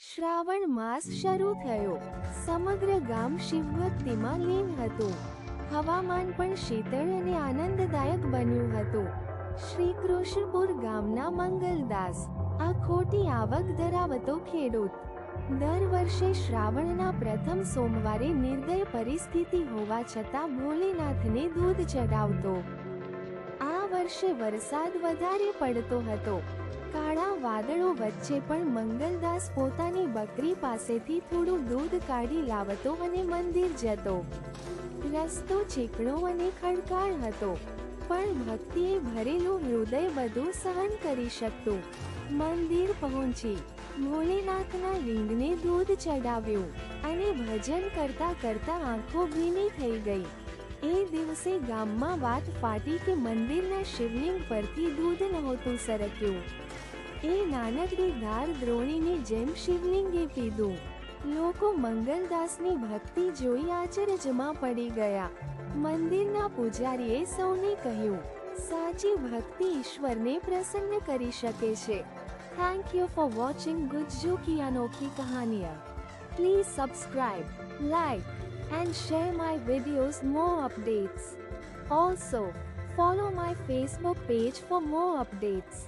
શ્રાવણ માસ શરૂ થયો. સમગ્ર ગામ શિવભક્તિમાં લીન હતું. હવામાન પણ શીતળ અને આનંદદાયક બન્યું હતું. શ્રી કૃષ્ણપુર ગામના મંગલદાસ આ ખોટી આવક ધરાવતો ખેડૂત દર વર્ષે શ્રાવણના પ્રથમ સોમવારે નિર્દય પરિસ્થિતિ હોવા છતાં ભોલેનાથને દૂધ ચડાવતો. આ વર્ષે વરસાદ વધારે પડતો હતો. કાળા વાદળો વચ્ચે પણ મંગલદાસ પોતાની બકરી પાસેથી થોડું દૂધ કાઢી લાવતો અને મંદિર જતો. રસ્તો ચીકણો અને ખડકાળ હતો, પણ ભક્તિએ ભરેલું હૃદય બધું સહન કરી શકતું. મંદિર પહોંચી ભોલેનાથના લિંગને દૂધ ચડાવ્યું અને ભજન કરતા કરતા આંખો ભીની થઈ ગઈ. એ દિવસે ગામમાં વાત ફાટી કે મંદિરના શિવલિંગ પરથી દૂધ નહોતું સરક્યું. એ નાનકડી ધાર દ્રોણીની જેમ શિવલિંગે પીધું. લોકો મંગલદાસની ભક્તિ જોઈ આશ્ચર્યમાં પડી ગયા. મંદિરના પૂજારીએ સૌને કહ્યું, સાચી ભક્તિ ઈશ્વરને પ્રસન્ન કરી શકે છે. Thank you for watching Gujju કી અનોખી કહાનિयाँ. Please subscribe, like and share my videos more updates. Also, follow my Facebook page for more updates.